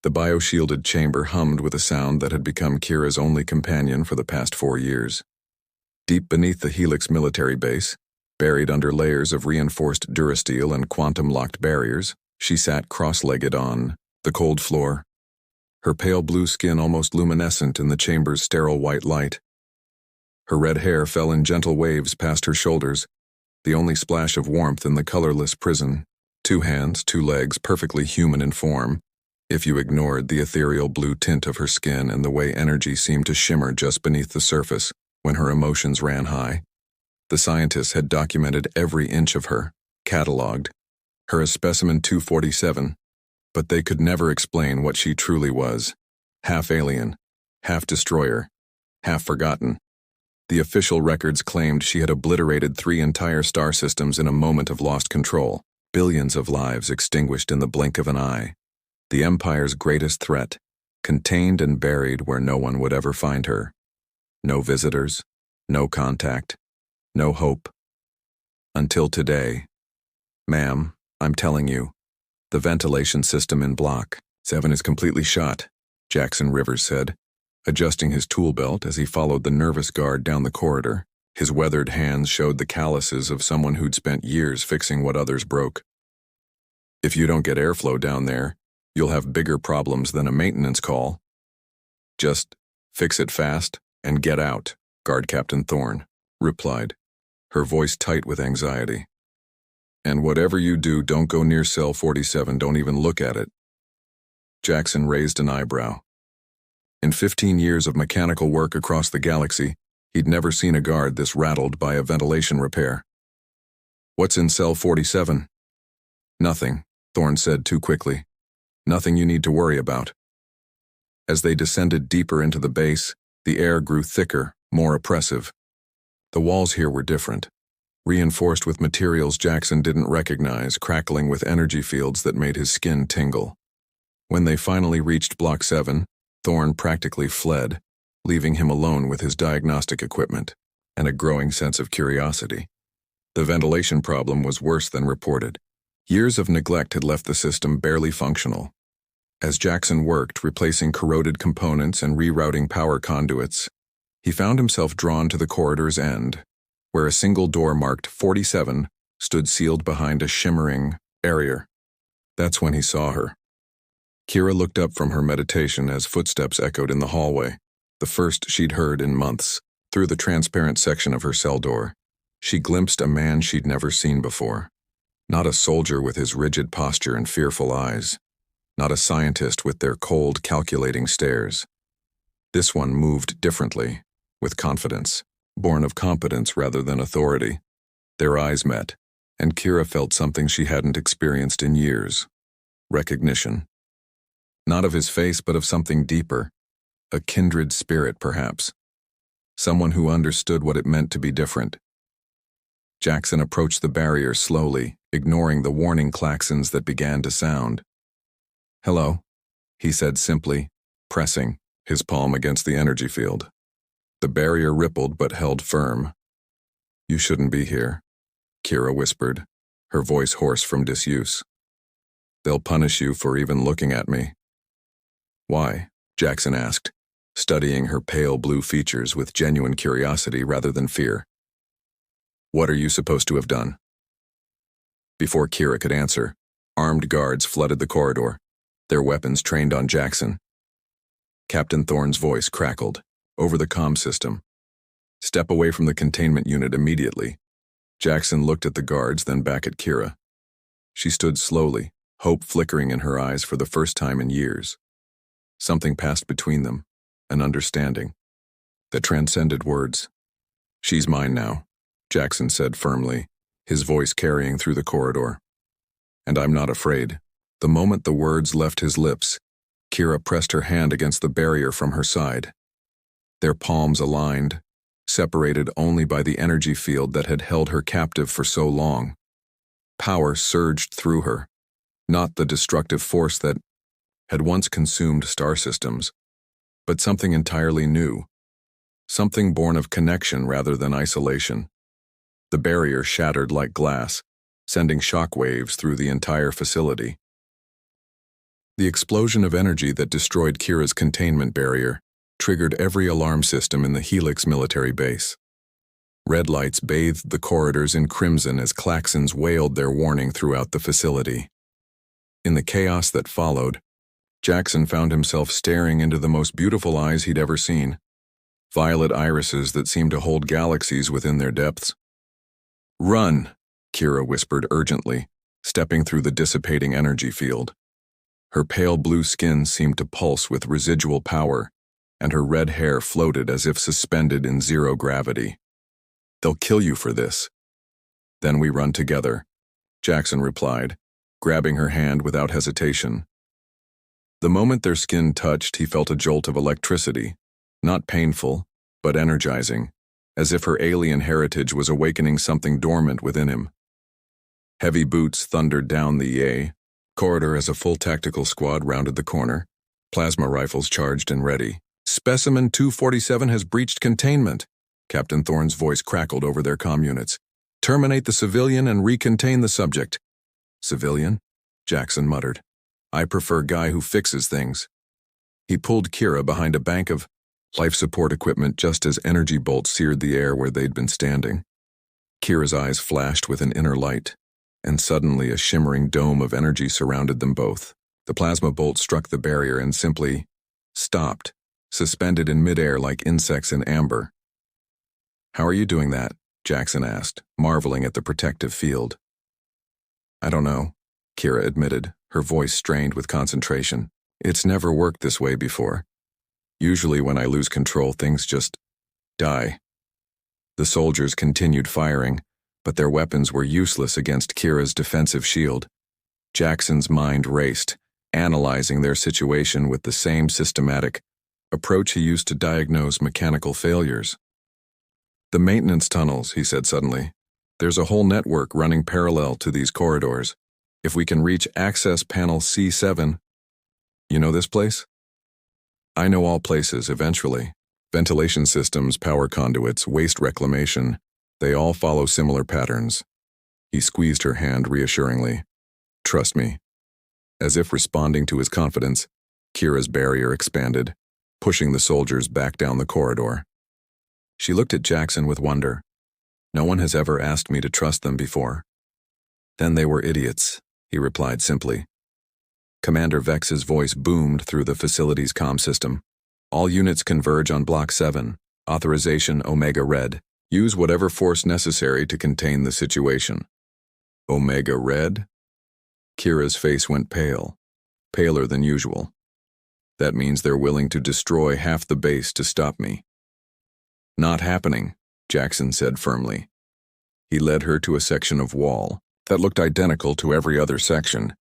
The bioshielded chamber hummed with a sound that had become Kira's only companion for the past 4 years. Deep beneath the Helix military base, buried under layers of reinforced durasteel and quantum-locked barriers, she sat cross-legged on the cold floor, her pale blue skin almost luminescent in the chamber's sterile white light. Her red hair fell in gentle waves past her shoulders, the only splash of warmth in the colorless prison. 2 hands, 2 legs, perfectly human in form, if you ignored the ethereal blue tint of her skin and the way energy seemed to shimmer just beneath the surface when her emotions ran high. The scientists had documented every inch of her, cataloged her as specimen 247, but they could never explain what she truly was. Half alien, half destroyer, half forgotten. The official records claimed she had obliterated 3 entire star systems in a moment of lost control, billions of lives extinguished in the blink of an eye. The Empire's greatest threat, contained and buried where no one would ever find her. No visitors, no contact, no hope. Until today. Ma'am, I'm telling you, the ventilation system in Block 7 is completely shot, Jackson Rivers said, adjusting his tool belt as he followed the nervous guard down the corridor. His weathered hands showed the calluses of someone who'd spent years fixing what others broke. If you don't get airflow down there, you'll have bigger problems than a maintenance call. Just fix it fast and get out, Guard Captain Thorne replied, her voice tight with anxiety. And whatever you do, don't go near cell 47, don't even look at it. Jackson raised an eyebrow. In 15 years of mechanical work across the galaxy, he'd never seen a guard this rattled by a ventilation repair. What's in cell 47? Nothing, Thorne said too quickly. Nothing you need to worry about. As they descended deeper into the base, the air grew thicker, more oppressive. The walls here were different, reinforced with materials Jackson didn't recognize, crackling with energy fields that made his skin tingle. When they finally reached Block 7, Thorne practically fled, leaving him alone with his diagnostic equipment and a growing sense of curiosity. The ventilation problem was worse than reported. Years of neglect had left the system barely functional. As Jackson worked, replacing corroded components and rerouting power conduits, he found himself drawn to the corridor's end, where a single door marked 47 stood sealed behind a shimmering barrier. That's when he saw her. Kira looked up from her meditation as footsteps echoed in the hallway, the first she'd heard in months. Through the transparent section of her cell door, she glimpsed a man she'd never seen before. Not a soldier with his rigid posture and fearful eyes. Not a scientist with their cold, calculating stares. This one moved differently, with confidence, born of competence rather than authority. Their eyes met, and Kira felt something she hadn't experienced in years. Recognition. Not of his face, but of something deeper. A kindred spirit, perhaps. Someone who understood what it meant to be different. Jackson approached the barrier slowly, ignoring the warning klaxons that began to sound. "Hello," he said simply, pressing his palm against the energy field. The barrier rippled but held firm. "You shouldn't be here," Kira whispered, her voice hoarse from disuse. "They'll punish you for even looking at me." "Why?" Jackson asked, studying her pale blue features with genuine curiosity rather than fear. "What are you supposed to have done?" Before Kira could answer, armed guards flooded the corridor, their weapons trained on Jackson. Captain Thorne's voice crackled, over the comm system. "Step away from the containment unit immediately." Jackson looked at the guards, then back at Kira. She stood slowly, hope flickering in her eyes for the first time in years. Something passed between them, an understanding that transcended words. "She's mine now," Jackson said firmly, his voice carrying through the corridor. "And I'm not afraid." The moment the words left his lips, Kira pressed her hand against the barrier from her side. Their palms aligned, separated only by the energy field that had held her captive for so long. Power surged through her, not the destructive force that had once consumed star systems, but something entirely new, something born of connection rather than isolation. The barrier shattered like glass, sending shock waves through the entire facility. The explosion of energy that destroyed Kira's containment barrier triggered every alarm system in the Helix military base. Red lights bathed the corridors in crimson as klaxons wailed their warning throughout the facility. In the chaos that followed, Jackson found himself staring into the most beautiful eyes he'd ever seen, violet irises that seemed to hold galaxies within their depths. "Run," Kira whispered urgently, stepping through the dissipating energy field. Her pale blue skin seemed to pulse with residual power, and her red hair floated as if suspended in zero gravity. "They'll kill you for this." "Then we run together," Jackson replied, grabbing her hand without hesitation. The moment their skin touched, he felt a jolt of electricity, not painful, but energizing, as if her alien heritage was awakening something dormant within him. Heavy boots thundered down the corridor as a full tactical squad rounded the corner, plasma rifles charged and ready. "Specimen 247 has breached containment," Captain Thorne's voice crackled over their comm units. "Terminate the civilian and recontain the subject." "Civilian?" Jackson muttered. "I prefer guy who fixes things." He pulled Kira behind a bank of life support equipment just as energy bolts seared the air where they'd been standing. Kira's eyes flashed with an inner light, and suddenly a shimmering dome of energy surrounded them both. The plasma bolt struck the barrier and simply stopped, suspended in midair like insects in amber. "How are you doing that?" Jackson asked, marveling at the protective field. "I don't know," Kira admitted, her voice strained with concentration. "It's never worked this way before. Usually when I lose control, things just die." The soldiers continued firing, but their weapons were useless against Kira's defensive shield. Jackson's mind raced, analyzing their situation with the same systematic approach he used to diagnose mechanical failures. "The maintenance tunnels," he said suddenly. "There's a whole network running parallel to these corridors. If we can reach access panel C7, you know this place?" "I know all places, eventually. Ventilation systems, power conduits, waste reclamation, they all follow similar patterns." He squeezed her hand reassuringly. "Trust me." As if responding to his confidence, Kira's barrier expanded, pushing the soldiers back down the corridor. She looked at Jackson with wonder. "No one has ever asked me to trust them before." "Then they were idiots," he replied simply. Commander Vex's voice boomed through the facility's comm system. "All units converge on Block 7. Authorization Omega Red. Use whatever force necessary to contain the situation." "Omega Red?" Kira's face went pale, paler than usual. "That means they're willing to destroy half the base to stop me." "Not happening," Jackson said firmly. He led her to a section of wall that looked identical to every other section,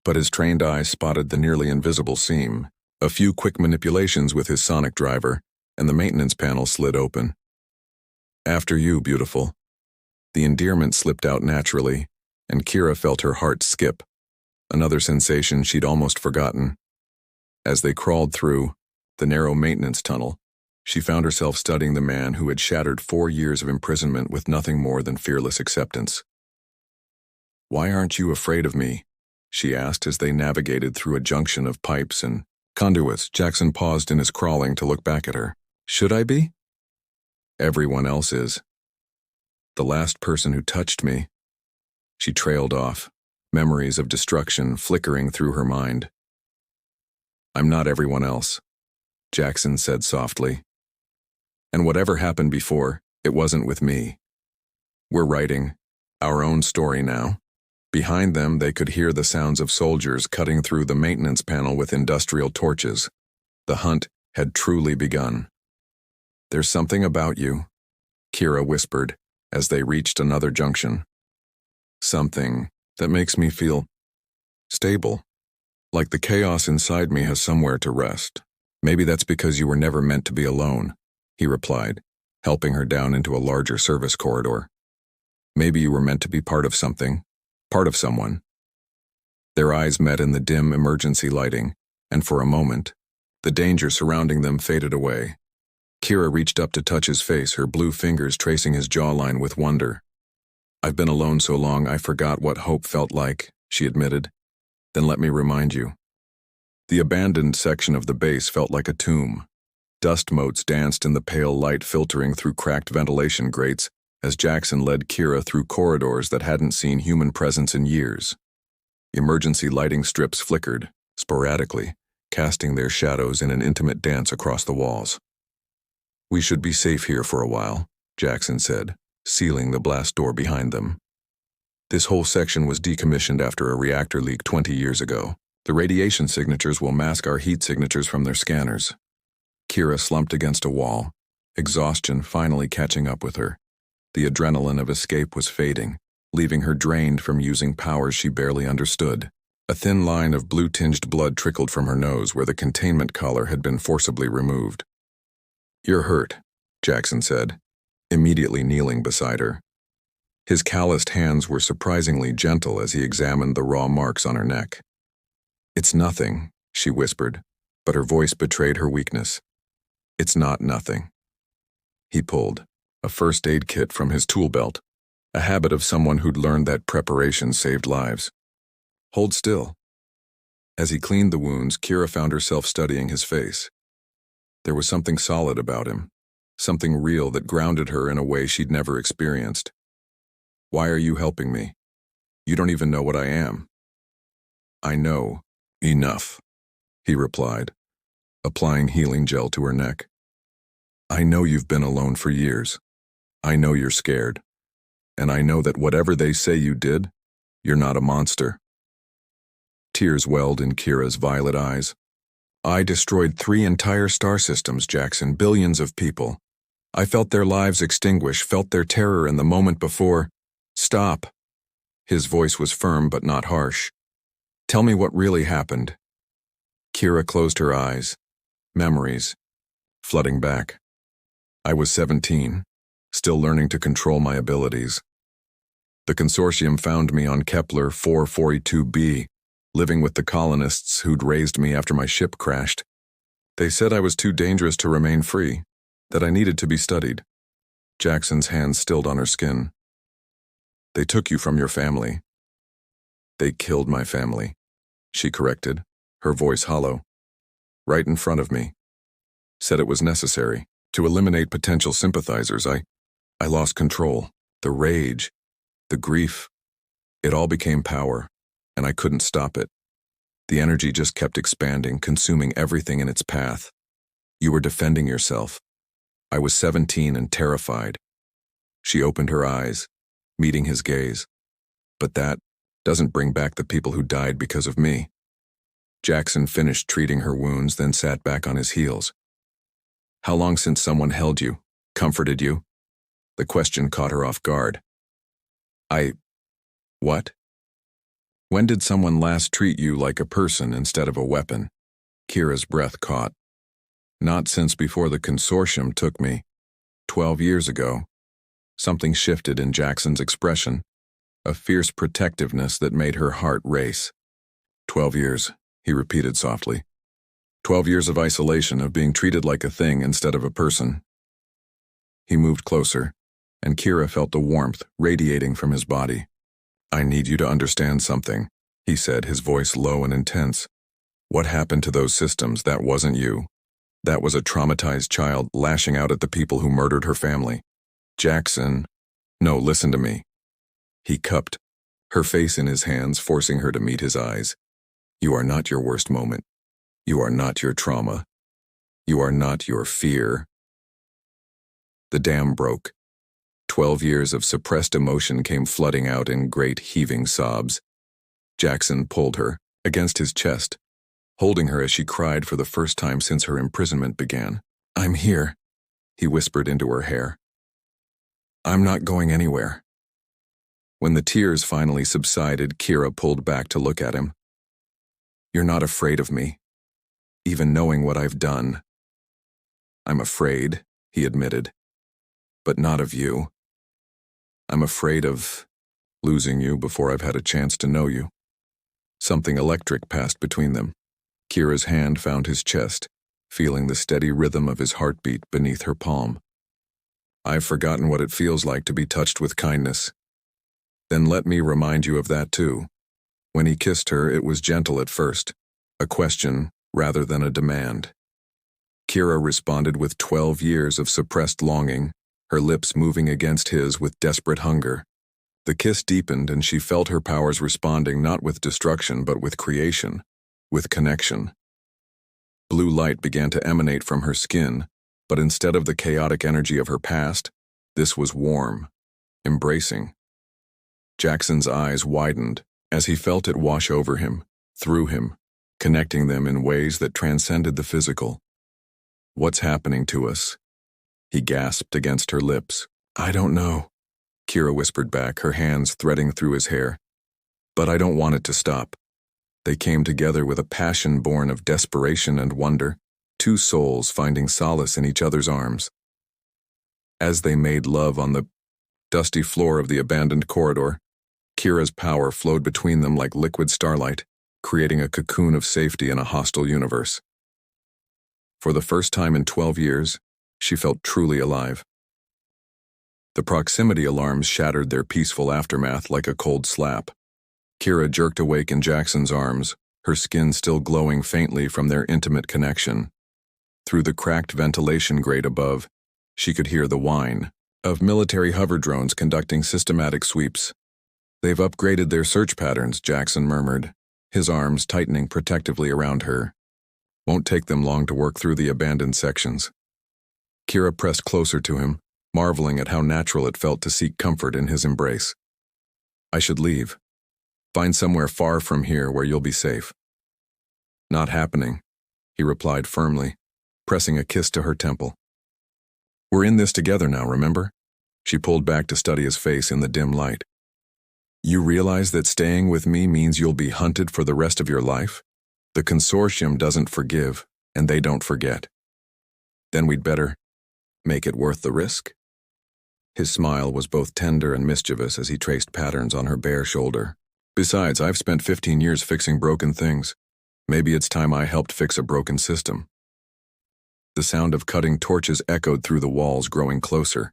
but his trained eye spotted the nearly invisible seam. A few quick manipulations with his sonic driver, and the maintenance panel slid open. "After you, beautiful." The endearment slipped out naturally, and Kira felt her heart skip, another sensation she'd almost forgotten. As they crawled through the narrow maintenance tunnel, she found herself studying the man who had shattered 4 years of imprisonment with nothing more than fearless acceptance. "Why aren't you afraid of me?" she asked as they navigated through a junction of pipes and conduits. Jackson paused in his crawling to look back at her. "Should I be?" "Everyone else is." "The last person who touched me." She trailed off, memories of destruction flickering through her mind. "I'm not everyone else," Jackson said softly. "And whatever happened before, it wasn't with me. We're writing our own story now." Behind them, they could hear the sounds of soldiers cutting through the maintenance panel with industrial torches. The hunt had truly begun. "There's something about you," Kira whispered as they reached another junction. "Something that makes me feel stable, like the chaos inside me has somewhere to rest." "Maybe that's because you were never meant to be alone," he replied, helping her down into a larger service corridor. "Maybe you were meant to be part of something, part of someone." Their eyes met in the dim emergency lighting, and for a moment, the danger surrounding them faded away. Kira reached up to touch his face, her blue fingers tracing his jawline with wonder. "I've been alone so long I forgot what hope felt like," she admitted. "Then let me remind you." The abandoned section of the base felt like a tomb. Dust motes danced in the pale light filtering through cracked ventilation grates as Jackson led Kira through corridors that hadn't seen human presence in years. Emergency lighting strips flickered, sporadically, casting their shadows in an intimate dance across the walls. "We should be safe here for a while," Jackson said, sealing the blast door behind them. "This whole section was decommissioned after a reactor leak 20 years ago. The radiation signatures will mask our heat signatures from their scanners." Kira slumped against a wall, exhaustion finally catching up with her. The adrenaline of escape was fading, leaving her drained from using powers she barely understood. A thin line of blue-tinged blood trickled from her nose where the containment collar had been forcibly removed. "You're hurt," Jackson said, immediately kneeling beside her. His calloused hands were surprisingly gentle as he examined the raw marks on her neck. "It's nothing," she whispered, but her voice betrayed her weakness. "It's not nothing." He pulled a first aid kit from his tool belt, a habit of someone who'd learned that preparation saved lives. "Hold still." As he cleaned the wounds, Kira found herself studying his face. There was something solid about him, something real that grounded her in a way she'd never experienced. "Why are you helping me? You don't even know what I am." "I know. Enough," he replied, applying healing gel to her neck. "I know you've been alone for years. I know you're scared. And I know that whatever they say you did, you're not a monster." Tears welled in Kira's violet eyes. "I destroyed 3 entire star systems, Jackson, billions of people. I felt their lives extinguish, felt their terror in the moment before." "Stop." His voice was firm but not harsh. "Tell me what really happened." Kira closed her eyes. Memories flooding back. "I was 17, still learning to control my abilities. The consortium found me on Kepler 442b, living with the colonists who'd raised me after my ship crashed. They said I was too dangerous to remain free, that I needed to be studied." Jackson's hands stilled on her skin. "They took you from your family." "They killed my family," she corrected, her voice hollow. "Right in front of me. Said it was necessary to eliminate potential sympathizers. I lost control. The rage, the grief, it all became power, and I couldn't stop it. The energy just kept expanding, consuming everything in its path. You were defending yourself. I was 17 and terrified." She opened her eyes, meeting his gaze. "But that doesn't bring back the people who died because of me." Jackson finished treating her wounds, then sat back on his heels. "How long since someone held you, comforted you?" The question caught her off guard. What? "When did someone last treat you like a person instead of a weapon?" Kira's breath caught. "Not since before the consortium took me. 12 years ago." Something shifted in Jackson's expression, a fierce protectiveness that made her heart race. 12 years, he repeated softly. 12 years of isolation, of being treated like a thing instead of a person." He moved closer, and Kira felt the warmth radiating from his body. "I need you to understand something," he said, his voice low and intense. "What happened to those systems? That wasn't you. That was a traumatized child lashing out at the people who murdered her family. Jackson, no, listen to me." He cupped her face in his hands, forcing her to meet his eyes. "You are not your worst moment. You are not your trauma. You are not your fear." The dam broke. 12 years of suppressed emotion came flooding out in great heaving sobs. Jackson pulled her against his chest, holding her as she cried for the first time since her imprisonment began. "I'm here," he whispered into her hair. "I'm not going anywhere." When the tears finally subsided, Kira pulled back to look at him. "You're not afraid of me, even knowing what I've done." "I'm afraid," he admitted, "but not of you. I'm afraid of losing you before I've had a chance to know you." Something electric passed between them. Kira's hand found his chest, feeling the steady rhythm of his heartbeat beneath her palm. "I've forgotten what it feels like to be touched with kindness." "Then let me remind you of that too." When he kissed her, it was gentle at first, a question rather than a demand. Kira responded with 12 years of suppressed longing, her lips moving against his with desperate hunger. The kiss deepened and she felt her powers responding not with destruction but with creation, with connection. Blue light began to emanate from her skin, but instead of the chaotic energy of her past, this was warm, embracing. Jackson's eyes widened as he felt it wash over him, through him, connecting them in ways that transcended the physical. "What's happening to us?" he gasped against her lips. "I don't know," Kira whispered back, her hands threading through his hair. "But I don't want it to stop." They came together with a passion born of desperation and wonder, two souls finding solace in each other's arms. As they made love on the dusty floor of the abandoned corridor, Kira's power flowed between them like liquid starlight, creating a cocoon of safety in a hostile universe. For the first time in 12 years, she felt truly alive. The proximity alarms shattered their peaceful aftermath like a cold slap. Kira jerked awake in Jackson's arms, her skin still glowing faintly from their intimate connection. Through the cracked ventilation grate above, she could hear the whine of military hover drones conducting systematic sweeps. "They've upgraded their search patterns," Jackson murmured, his arms tightening protectively around her. "Won't take them long to work through the abandoned sections." Kira pressed closer to him, marveling at how natural it felt to seek comfort in his embrace. "I should leave. Find somewhere far from here where you'll be safe." "Not happening," he replied firmly, pressing a kiss to her temple. "We're in this together now, remember?" She pulled back to study his face in the dim light. "You realize that staying with me means you'll be hunted for the rest of your life? The consortium doesn't forgive, and they don't forget. Then we'd better make it worth the risk." His smile was both tender and mischievous as he traced patterns on her bare shoulder. "Besides, I've spent 15 years fixing broken things. Maybe it's time I helped fix a broken system." The sound of cutting torches echoed through the walls, growing closer.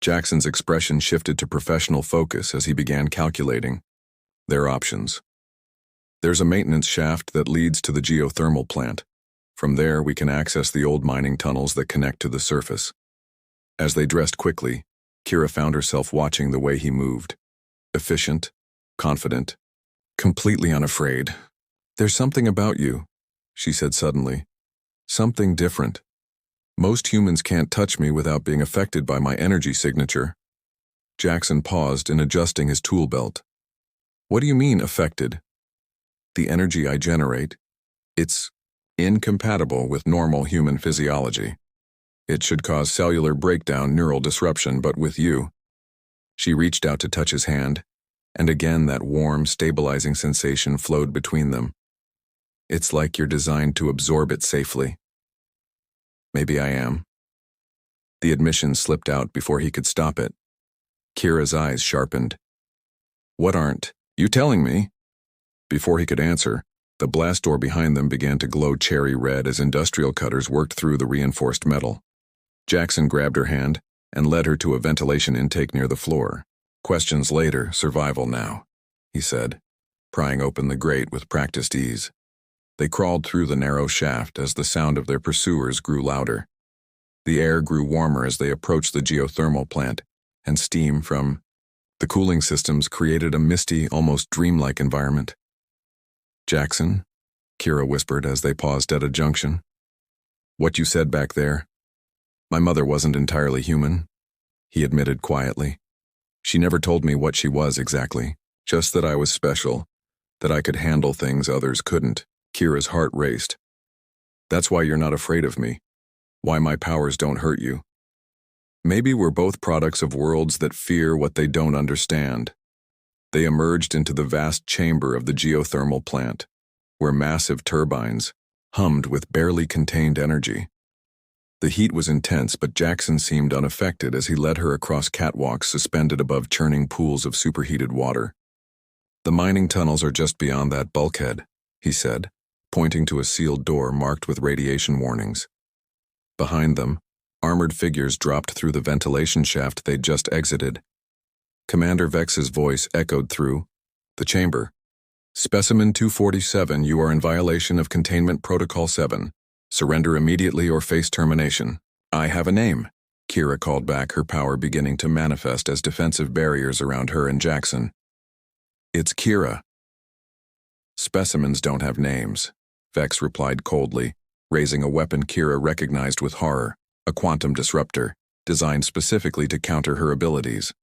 Jackson's expression shifted to professional focus as he began calculating their options. "There's a maintenance shaft that leads to the geothermal plant. From there, we can access the old mining tunnels that connect to the surface." As they dressed quickly, Kira found herself watching the way he moved. Efficient, confident, completely unafraid. "There's something about you," she said suddenly. "Something different. Most humans can't touch me without being affected by my energy signature." Jackson paused in adjusting his tool belt. "What do you mean, affected?" "The energy I generate. It's incompatible with normal human physiology. It should cause cellular breakdown, neural disruption, but with you." She reached out to touch his hand, and again that warm, stabilizing sensation flowed between them. "It's like you're designed to absorb it safely." "Maybe I am." The admission slipped out before he could stop it. Kira's eyes sharpened. "What aren't you telling me?" Before he could answer, the blast door behind them began to glow cherry red as industrial cutters worked through the reinforced metal. Jackson grabbed her hand and led her to a ventilation intake near the floor. "Questions later, survival now," he said, prying open the grate with practiced ease. They crawled through the narrow shaft as the sound of their pursuers grew louder. The air grew warmer as they approached the geothermal plant, and steam from the cooling systems created a misty, almost dreamlike environment. "Jackson," Kira whispered as they paused at a junction. "What you said back there? My mother wasn't entirely human," he admitted quietly. "She never told me what she was exactly, just that I was special, that I could handle things others couldn't." Kira's heart raced. "That's why you're not afraid of me, why my powers don't hurt you. Maybe we're both products of worlds that fear what they don't understand." They emerged into the vast chamber of the geothermal plant, where massive turbines hummed with barely contained energy. The heat was intense, but Jackson seemed unaffected as he led her across catwalks suspended above churning pools of superheated water. "The mining tunnels are just beyond that bulkhead," he said, pointing to a sealed door marked with radiation warnings. Behind them, armored figures dropped through the ventilation shaft they'd just exited. Commander Vex's voice echoed through the chamber. Specimen 247, you are in violation of Containment Protocol 7. Surrender immediately or face termination. I have a name, Kira called back, her power beginning to manifest as defensive barriers around her and Jackson. It's Kira. Specimens don't have names, Vex replied coldly, raising a weapon Kira recognized with horror, a quantum disruptor, designed specifically to counter her abilities.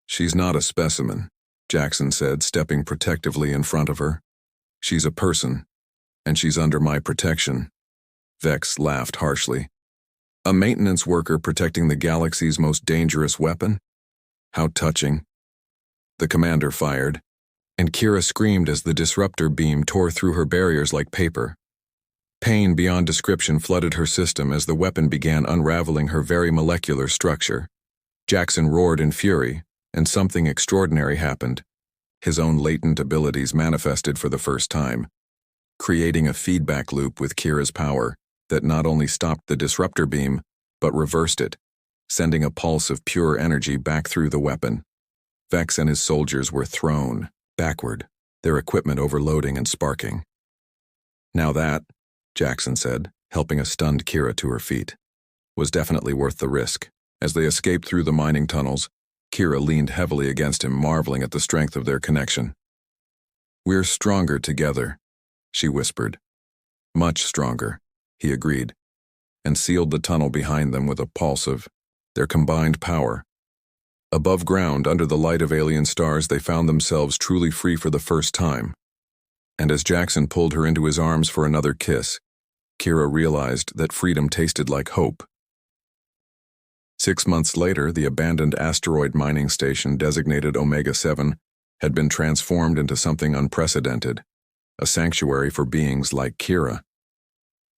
She's not a specimen, Jackson said, stepping protectively in front of her. She's a person, and she's under my protection. Vex laughed harshly. A maintenance worker protecting the galaxy's most dangerous weapon? How touching. The commander fired, and Kira screamed as the disruptor beam tore through her barriers like paper. Pain beyond description flooded her system as the weapon began unraveling her very molecular structure. Jackson roared in fury, and something extraordinary happened. His own latent abilities manifested for the first time, creating a feedback loop with Kira's power that not only stopped the disruptor beam, but reversed it, sending a pulse of pure energy back through the weapon. Vex and his soldiers were thrown backward, their equipment overloading and sparking. Now that, Jackson said, helping a stunned Kira to her feet, was definitely worth the risk. As they escaped through the mining tunnels, Kira leaned heavily against him, marveling at the strength of their connection. We're stronger together, she whispered. Much stronger, he agreed, and sealed the tunnel behind them with a pulse of their combined power. Above ground, under the light of alien stars, they found themselves truly free for the first time. And as Jackson pulled her into his arms for another kiss, Kira realized that freedom tasted like hope. 6 months later, the abandoned asteroid mining station designated Omega-7 had been transformed into something unprecedented, a sanctuary for beings like Kira.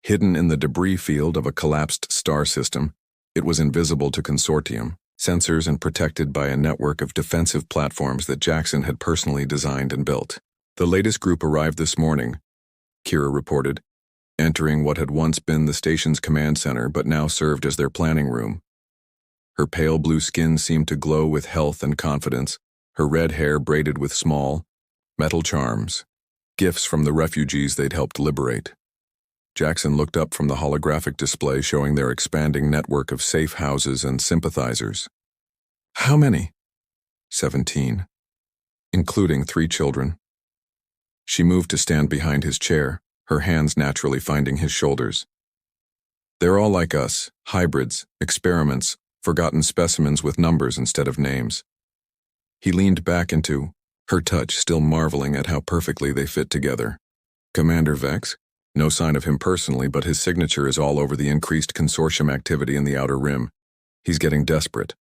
Hidden in the debris field of a collapsed star system, it was invisible to Consortium, sensors, and protected by a network of defensive platforms that Jackson had personally designed and built. The latest group arrived this morning, Kira reported, entering what had once been the station's command center but now served as their planning room. Her pale blue skin seemed to glow with health and confidence, her red hair braided with small, metal charms, gifts from the refugees they'd helped liberate. Jackson looked up from the holographic display showing their expanding network of safe houses and sympathizers. How many? 17, including 3 children. She moved to stand behind his chair, her hands naturally finding his shoulders. They're all like us, hybrids, experiments, forgotten specimens with numbers instead of names. He leaned back into her touch, still marveling at how perfectly they fit together. Commander Vex? No sign of him personally, but his signature is all over the increased consortium activity in the Outer Rim. He's getting desperate.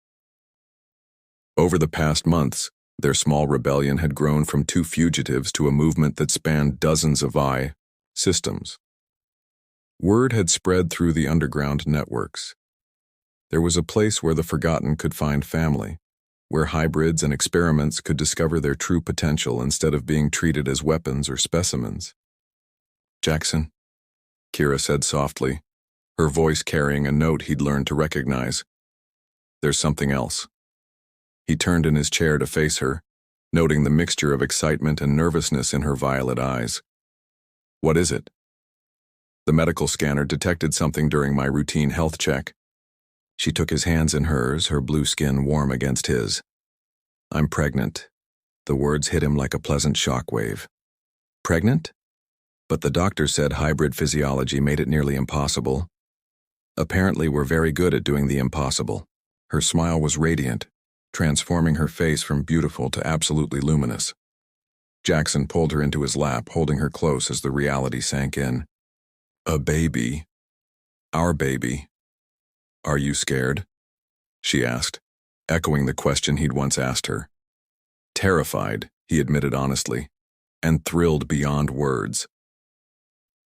Over the past months, their small rebellion had grown from 2 fugitives to a movement that spanned dozens of systems. Word had spread through the underground networks. There was a place where the forgotten could find family, where hybrids and experiments could discover their true potential instead of being treated as weapons or specimens. Jackson, Kira said softly, her voice carrying a note he'd learned to recognize. There's something else. He turned in his chair to face her, noting the mixture of excitement and nervousness in her violet eyes. What is it? The medical scanner detected something during my routine health check. She took his hands in hers, her blue skin warm against his. I'm pregnant. The words hit him like a pleasant shockwave. Pregnant? But the doctor said hybrid physiology made it nearly impossible. Apparently, we're very good at doing the impossible. Her smile was radiant, transforming her face from beautiful to absolutely luminous. Jackson pulled her into his lap, holding her close as the reality sank in. A baby. Our baby. Are you scared? She asked, echoing the question he'd once asked her. Terrified, he admitted honestly, and thrilled beyond words.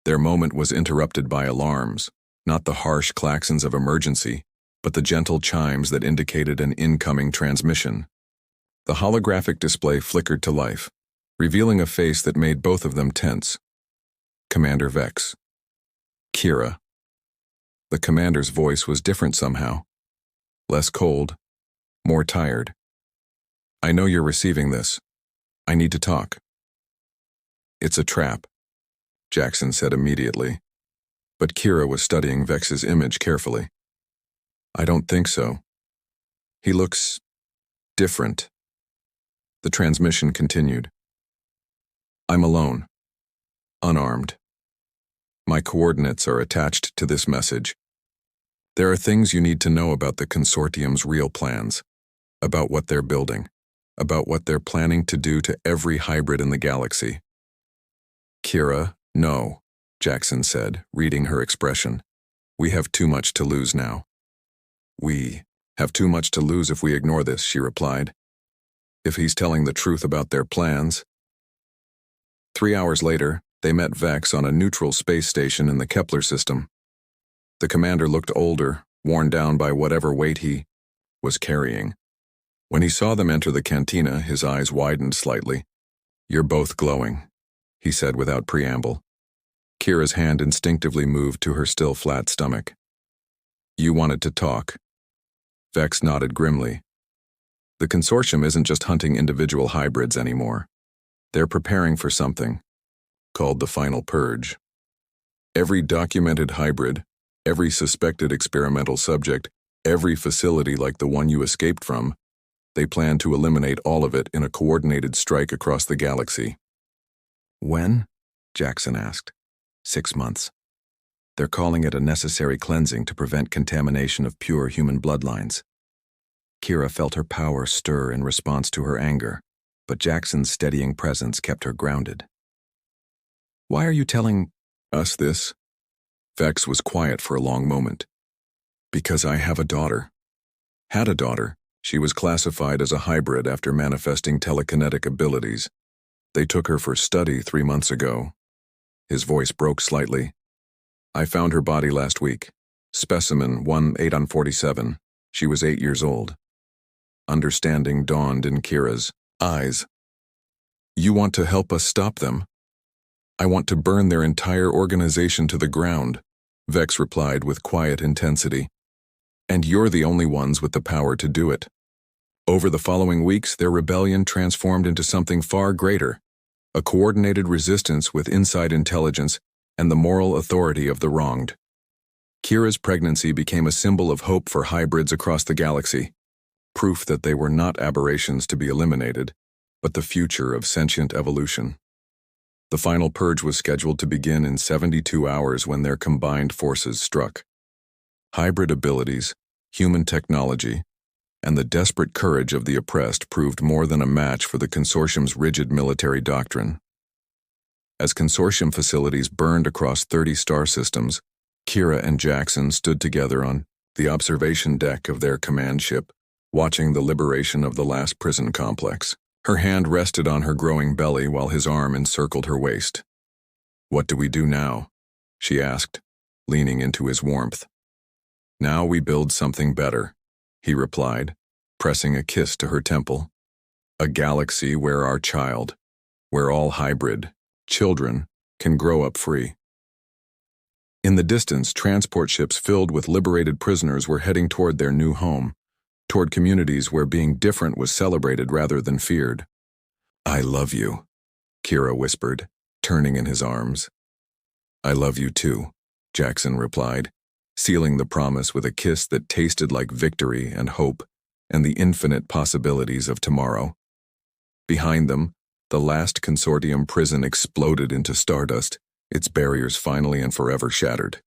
Their moment was interrupted by alarms, not the harsh klaxons of emergency, but the gentle chimes that indicated an incoming transmission. The holographic display flickered to life, revealing a face that made both of them tense. Commander Vex. Kira. The commander's voice was different somehow. Less cold, more tired. I know you're receiving this. I need to talk. It's a trap, Jackson said immediately. But Kira was studying Vex's image carefully. I don't think so. He looks different. The transmission continued. I'm alone, unarmed. My coordinates are attached to this message. There are things you need to know about the consortium's real plans, about what they're building, about what they're planning to do to every hybrid in the galaxy. Kira, no, Jackson said, reading her expression. We have too much to lose now. We have too much to lose if we ignore this, she replied. If he's telling the truth about their plans. 3 hours later, they met Vex on a neutral space station in the Kepler system. The commander looked older, worn down by whatever weight he was carrying. When he saw them enter the cantina, his eyes widened slightly. You're both glowing, he said without preamble. Kira's hand instinctively moved to her still flat stomach. You wanted to talk. Vex nodded grimly. The consortium isn't just hunting individual hybrids anymore. They're preparing for something called the Final Purge. Every documented hybrid, every suspected experimental subject, every facility like the one you escaped from, they plan to eliminate all of it in a coordinated strike across the galaxy. When? Jackson asked. 6 months. They're calling it a necessary cleansing to prevent contamination of pure human bloodlines. Kira felt her power stir in response to her anger, but Jackson's steadying presence kept her grounded. Why are you telling us this? Vex was quiet for a long moment. Because I have a daughter. Had a daughter. She was classified as a hybrid after manifesting telekinetic abilities. They took her for study 3 months ago. His voice broke slightly. I found her body last week. Specimen 18-47. She was 8 years old. Understanding dawned in Kira's eyes. You want to help us stop them? I want to burn their entire organization to the ground, Vex replied with quiet intensity. And you're the only ones with the power to do it. Over the following weeks, their rebellion transformed into something far greater, a coordinated resistance with inside intelligence and the moral authority of the wronged. Kira's pregnancy became a symbol of hope for hybrids across the galaxy, proof that they were not aberrations to be eliminated, but the future of sentient evolution. The final purge was scheduled to begin in 72 hours when their combined forces struck. Hybrid abilities, human technology, and the desperate courage of the oppressed proved more than a match for the consortium's rigid military doctrine. As consortium facilities burned across 30 star systems, Kira and Jackson stood together on the observation deck of their command ship, watching the liberation of the last prison complex. Her hand rested on her growing belly while his arm encircled her waist. What do we do now? She asked, leaning into his warmth. Now we build something better, he replied, pressing a kiss to her temple. A galaxy where our child, where all hybrid children can grow up free. In the distance, transport ships filled with liberated prisoners were heading toward their new home, toward communities where being different was celebrated rather than feared. I love you, Kira whispered, turning in his arms. I love you too, Jackson replied, sealing the promise with a kiss that tasted like victory and hope and the infinite possibilities of tomorrow. Behind them, the last consortium prison exploded into stardust, its barriers finally and forever shattered.